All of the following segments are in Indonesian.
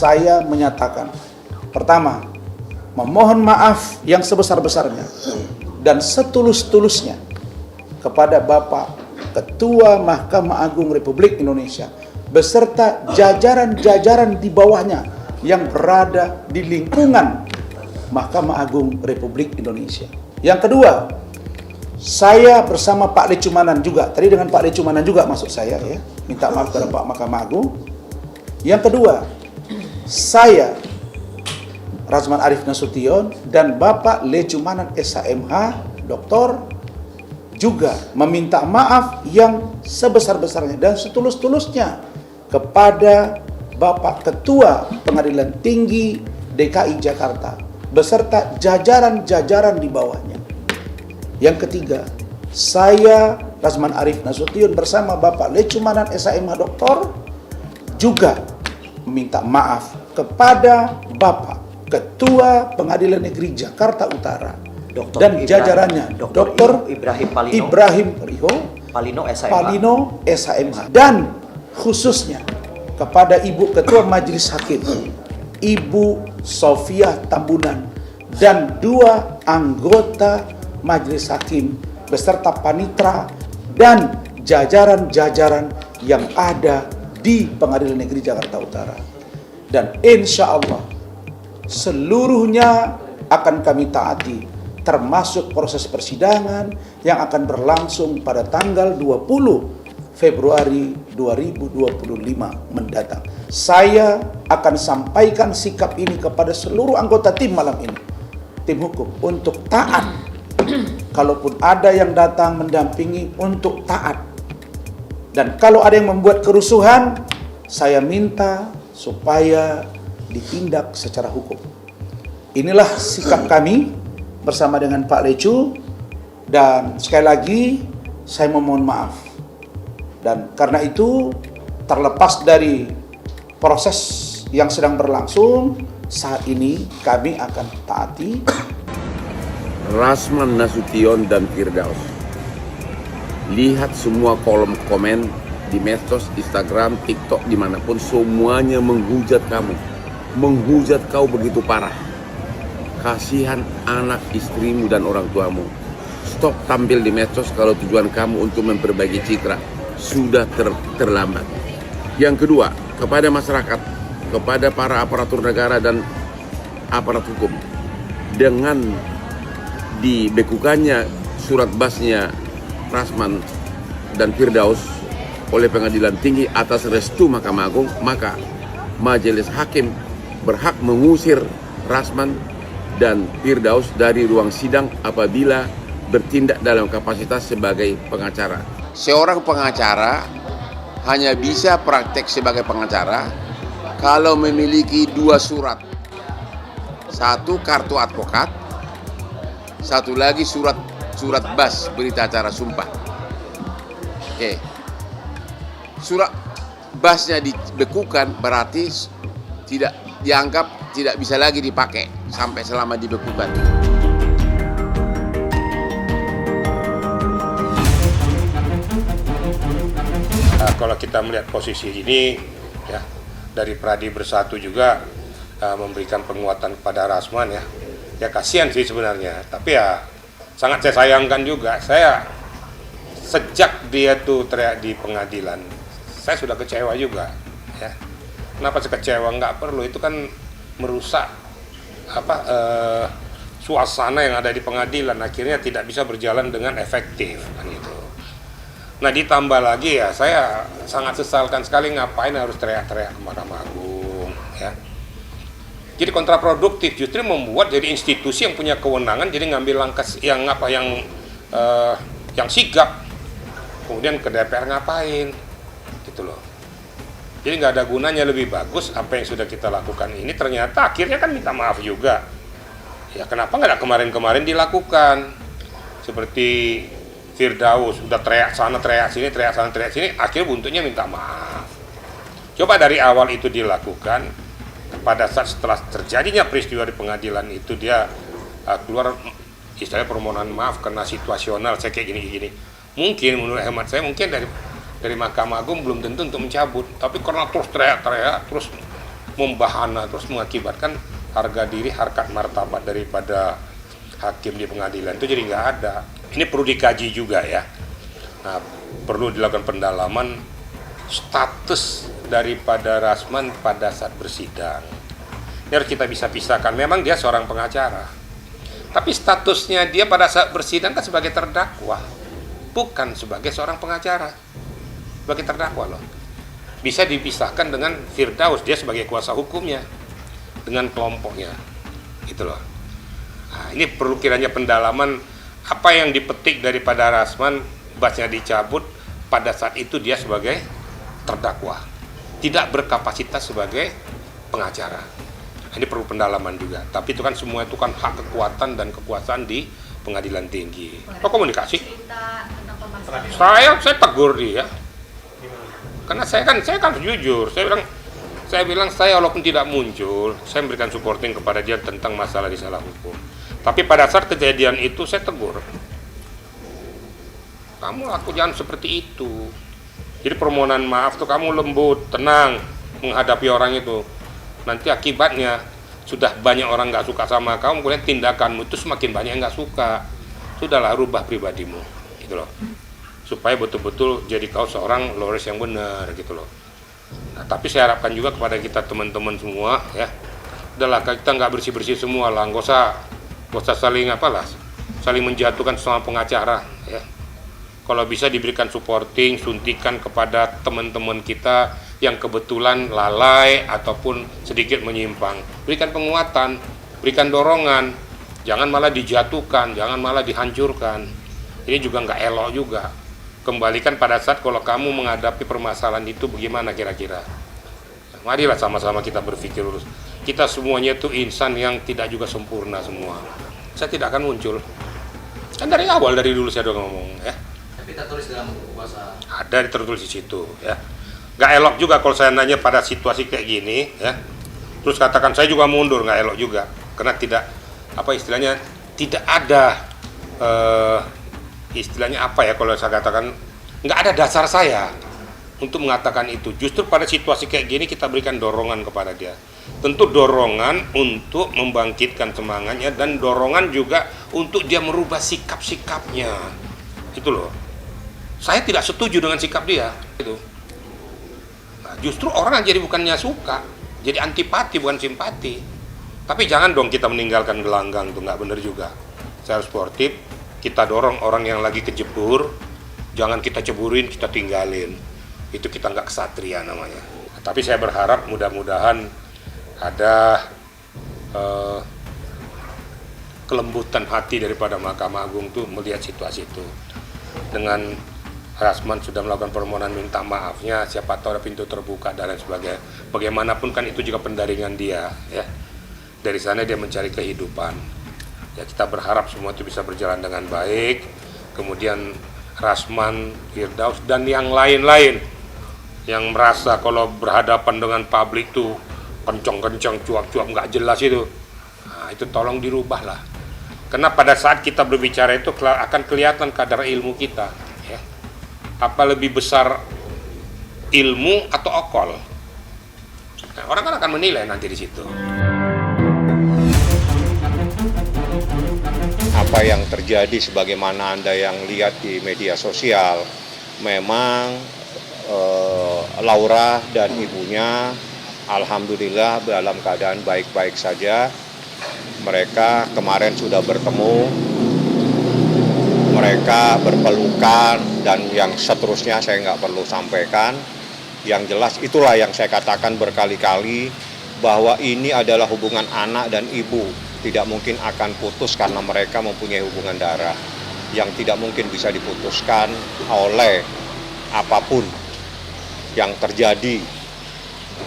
saya menyatakan, pertama, memohon maaf yang sebesar-besarnya dan setulus-tulusnya kepada Bapak Ketua Mahkamah Agung Republik Indonesia beserta jajaran-jajaran di bawahnya yang berada di lingkungan Mahkamah Agung Republik Indonesia. Yang kedua, saya bersama Pak Lecumanan juga, tadi dengan Pak Lecumanan juga maksud saya ya, minta maaf kepada Pak Mahkamah Agung. Yang kedua, saya Razman Arif Nasution dan Bapak Lecumanan SHMH Doktor juga meminta maaf yang sebesar-besarnya dan setulus-tulusnya kepada Bapak Ketua Pengadilan Tinggi DKI Jakarta beserta jajaran-jajaran di bawahnya. Yang ketiga, saya Razman Arif Nasution bersama Bapak Lecumanan SHMH Doktor juga meminta maaf kepada Bapak Ketua Pengadilan Negeri Jakarta Utara dan jajarannya, Dr. Ibrahim Palino SHMH, dan khususnya kepada Ibu Ketua Majelis Hakim Ibu Sofia Tambunan dan 2 anggota Majelis Hakim beserta panitra dan jajaran-jajaran yang ada di Pengadilan Negeri Jakarta Utara. Dan insya Allah seluruhnya akan kami taati, termasuk proses persidangan yang akan berlangsung pada tanggal 20 Februari 2025 mendatang. Saya akan sampaikan sikap ini kepada seluruh anggota tim malam ini, tim hukum, untuk taat. Kalaupun ada yang datang mendampingi, untuk taat. Dan kalau ada yang membuat kerusuhan, saya minta supaya ditindak secara hukum. Inilah sikap kami bersama dengan Pak Lecu, dan sekali lagi saya memohon maaf. Dan karena itu, terlepas dari proses yang sedang berlangsung saat ini, kami akan taati. Razman Nasution dan Firdaus, lihat semua kolom komen di medsos, Instagram, TikTok, dimanapun, semuanya menghujat kamu, menghujat kau begitu parah. Kasihan anak istrimu dan orang tuamu. Stop tampil di medsos kalau tujuan kamu untuk memperbaiki citra. Sudah terlambat. Yang kedua, kepada masyarakat, kepada para aparatur negara dan aparat hukum, dengan dibekukannya surat basnya Razman dan Firdaus oleh Pengadilan Tinggi atas restu Mahkamah Agung, maka Majelis Hakim berhak mengusir Razman dan Firdaus dari ruang sidang apabila bertindak dalam kapasitas sebagai pengacara. Seorang pengacara hanya bisa praktek sebagai pengacara kalau memiliki 2 surat. 1 kartu advokat, 1 lagi surat bas berita acara sumpah. Oke. Surat basnya dibekukan berarti tidak dianggap tidak bisa lagi dipakai sampai selama dibekukan. Kalau kita melihat posisi ini, ya, dari Pradi Bersatu juga memberikan penguatan kepada Razman, ya kasihan sih sebenarnya, tapi ya sangat saya sayangkan juga. Saya sejak dia tuh teriak di pengadilan, saya sudah kecewa juga, ya. Kenapa saya kecewa? Nggak perlu, itu kan merusak suasana yang ada di pengadilan, akhirnya tidak bisa berjalan dengan efektif kan gitu. Nah, ditambah lagi ya, saya sangat sesalkan sekali ngapain harus teriak-teriak ke Mahkamah Agung, ya. Jadi kontraproduktif, justru membuat jadi institusi yang punya kewenangan jadi ngambil langkah yang sigap, kemudian ke DPR ngapain gitu loh. Jadi nggak ada gunanya. Lebih bagus apa yang sudah kita lakukan ini ternyata akhirnya kan minta maaf juga. Ya kenapa nggak ada kemarin-kemarin dilakukan? Seperti Firdaus udah teriak sana, teriak sini, teriak sana, teriak sini, akhirnya buntutnya minta maaf. Coba dari awal itu dilakukan, pada saat setelah terjadinya peristiwa di pengadilan itu dia keluar istilahnya permohonan maaf karena situasional, saya kayak gini-gini. Mungkin menurut hemat saya mungkin dari Mahkamah Agung belum tentu untuk mencabut, tapi karena terus teriak-teriak, terus membahana terus mengakibatkan harga diri, harkat martabat daripada hakim di pengadilan itu jadi nggak ada. Ini perlu dikaji juga ya. Nah, perlu dilakukan pendalaman status daripada Rasman pada saat bersidang. Ini harus kita bisa pisahkan. Memang dia seorang pengacara, tapi statusnya dia pada saat bersidang kan sebagai terdakwa, bukan sebagai seorang pengacara, sebagai terdakwa loh. Bisa dipisahkan dengan Firdaus, dia sebagai kuasa hukumnya dengan kelompoknya, gitu loh. Nah, ini perlu kiranya pendalaman apa yang dipetik daripada Rasman, basnya dicabut pada saat itu dia sebagai terdakwa, tidak berkapasitas sebagai pengacara. Nah, ini perlu pendalaman juga. Tapi itu kan semua itu kan hak kekuatan dan kekuasaan di pengadilan tinggi. Komunikasi. Saya tegur dia. Karena saya kan jujur, saya bilang saya walaupun tidak muncul, saya memberikan supporting kepada dia tentang masalah di salah hukum. Tapi pada saat kejadian itu saya tegur, kamu laku jangan seperti itu. Jadi permohonan maaf tuh kamu lembut, tenang menghadapi orang itu. Nanti akibatnya sudah banyak orang nggak suka sama kamu, kemudian tindakanmu itu semakin banyak yang nggak suka. Sudahlah, rubah pribadimu, gitu loh. Supaya betul-betul jadi kau seorang lawyers yang benar, gitu loh. Nah, tapi saya harapkan juga kepada kita teman-teman semua ya, udahlah kita nggak bersih-bersih semua lah, nggak usah saling menjatuhkan sama pengacara ya. Kalau bisa diberikan supporting, suntikan kepada teman-teman kita yang kebetulan lalai ataupun sedikit menyimpang, berikan penguatan, berikan dorongan, jangan malah dijatuhkan, jangan malah dihancurkan. Ini juga nggak elok juga. Kembalikan pada saat kalau kamu menghadapi permasalahan itu bagaimana kira-kira. Marilah sama-sama kita berpikir lurus. Kita semuanya itu insan yang tidak juga sempurna semua. Saya tidak akan muncul. Kan dari awal, dari dulu saya udah ngomong ya. Tapi tertulis dalam buku puasa. Ada tertulis di situ ya. Gak elok juga kalau saya nanya pada situasi kayak gini ya. Terus katakan saya juga mundur, gak elok juga. Karena tidak, istilahnya tidak ada istilahnya apa ya kalau saya katakan, nggak ada dasar saya untuk mengatakan itu. Justru pada situasi kayak gini kita berikan dorongan kepada dia. Tentu dorongan untuk membangkitkan semangatnya dan dorongan juga untuk dia merubah sikap-sikapnya. Itu loh. Saya tidak setuju dengan sikap dia. Itu. Nah, justru orang jadi bukannya suka, jadi antipati bukan simpati. Tapi jangan dong kita meninggalkan gelanggang, itu nggak benar juga. Saya harus sportif. Kita dorong orang yang lagi kejebur, jangan kita ceburin, kita tinggalin. Itu kita nggak kesatria namanya. Tapi saya berharap mudah-mudahan ada kelembutan hati daripada Mahkamah Agung tuh melihat situasi itu. Dengan Rasman sudah melakukan permohonan minta maafnya, siapa tahu ada pintu terbuka dan lain sebagainya. Bagaimanapun kan itu juga pendaringan dia, ya. Dari sana dia mencari kehidupan. Ya, kita berharap semua itu bisa berjalan dengan baik. Kemudian Rasman, Firdaus dan yang lain-lain yang merasa kalau berhadapan dengan publik tuh kencang-kencang, cuap-cuap nggak jelas itu, nah, itu tolong dirubah lah. Karena pada saat kita berbicara itu akan kelihatan kadar ilmu kita. Ya. Apa lebih besar ilmu atau okol? Nah, orang kan akan menilai nanti di situ. Apa yang terjadi sebagaimana Anda yang lihat di media sosial, memang Laura dan ibunya alhamdulillah dalam keadaan baik-baik saja. Mereka kemarin sudah bertemu, mereka berpelukan dan yang seterusnya saya nggak perlu sampaikan. Yang jelas itulah yang saya katakan berkali-kali bahwa ini adalah hubungan anak dan ibu. Tidak mungkin akan putus karena mereka mempunyai hubungan darah yang tidak mungkin bisa diputuskan oleh apapun yang terjadi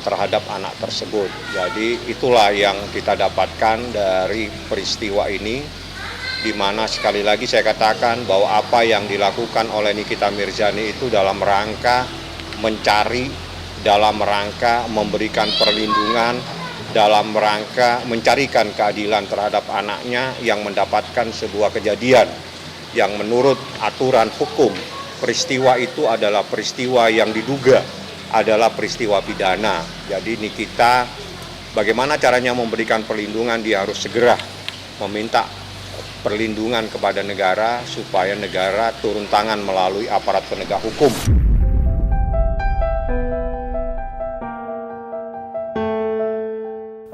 terhadap anak tersebut. Jadi itulah yang kita dapatkan dari peristiwa ini, di mana sekali lagi saya katakan bahwa apa yang dilakukan oleh Nikita Mirzani itu dalam rangka mencari, dalam rangka memberikan perlindungan, dalam rangka mencarikan keadilan terhadap anaknya yang mendapatkan sebuah kejadian yang menurut aturan hukum peristiwa itu adalah peristiwa yang diduga adalah peristiwa pidana. Jadi Nikita Bagaimana caranya memberikan perlindungan? Dia harus segera meminta perlindungan kepada negara supaya negara turun tangan melalui aparat penegak hukum.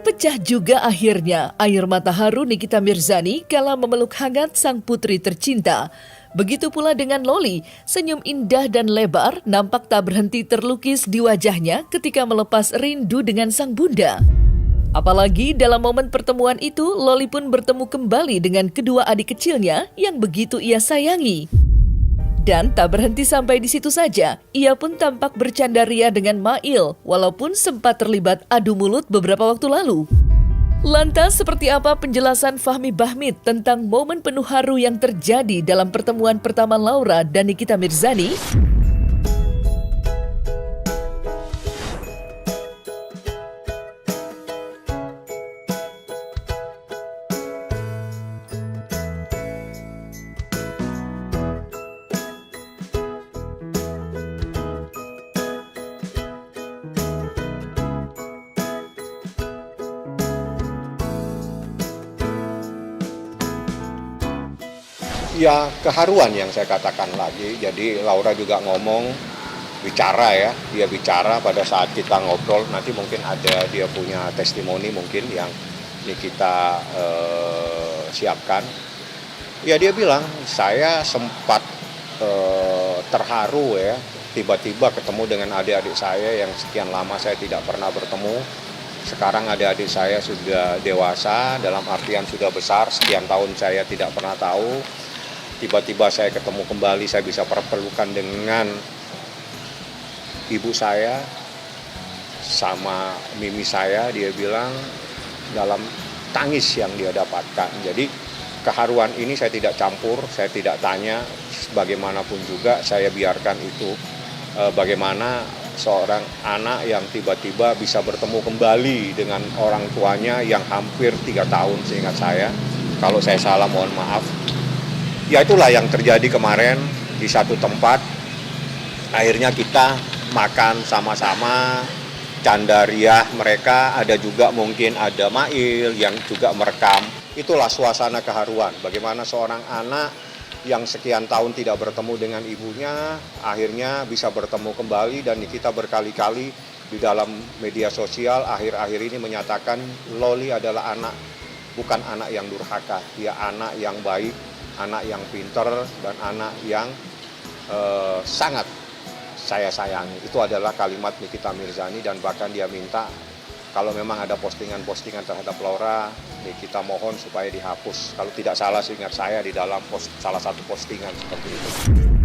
Pecah juga akhirnya air mata haru Nikita Mirzani kala memeluk hangat sang putri tercinta. Begitu pula dengan Loli, senyum indah dan lebar nampak tak berhenti terlukis di wajahnya ketika melepas rindu dengan sang bunda. Apalagi dalam momen pertemuan itu, Loli pun bertemu kembali dengan kedua adik kecilnya yang begitu ia sayangi. Dan tak berhenti sampai di situ saja, ia pun tampak bercanda ria dengan Mail, walaupun sempat terlibat adu mulut beberapa waktu lalu. Lantas, seperti apa penjelasan Fahmi Bahmid tentang momen penuh haru yang terjadi dalam pertemuan pertama Laura dan Nikita Mirzani? Ya, keharuan yang saya katakan lagi. Jadi Laura juga ngomong, bicara ya. Dia bicara pada saat kita ngobrol. Nanti mungkin ada dia punya testimoni mungkin yang ini kita siapkan. Ya, dia bilang, saya sempat terharu ya. Tiba-tiba ketemu dengan adik-adik saya yang sekian lama saya tidak pernah bertemu. Sekarang adik-adik saya sudah dewasa, dalam artian sudah besar. Sekian tahun saya tidak pernah tahu. Tiba-tiba saya ketemu kembali, saya bisa berpelukan dengan ibu saya sama mimi saya. Dia bilang dalam tangis yang dia dapatkan. Jadi keharuan ini saya tidak campur, saya tidak tanya. Bagaimanapun juga saya biarkan itu. Bagaimana seorang anak yang tiba-tiba bisa bertemu kembali dengan orang tuanya yang hampir 3 tahun seingat saya. Kalau saya salah mohon maaf. Ya, itulah yang terjadi kemarin di satu tempat. Akhirnya kita makan sama-sama, canda riah mereka, ada juga mungkin ada Mail yang juga merekam. Itulah suasana keharuan. Bagaimana seorang anak yang sekian tahun tidak bertemu dengan ibunya, akhirnya bisa bertemu kembali. Dan kita berkali-kali di dalam media sosial akhir-akhir ini menyatakan Loli adalah anak, bukan anak yang durhaka. Dia anak yang baik, anak yang pinter, dan anak yang sangat saya sayangi. Itu adalah kalimat Nikita Mirzani. Dan bahkan dia minta kalau memang ada postingan-postingan terhadap Laura, Nikita mohon supaya dihapus. Kalau tidak salah seingat saya di dalam salah satu postingan seperti itu.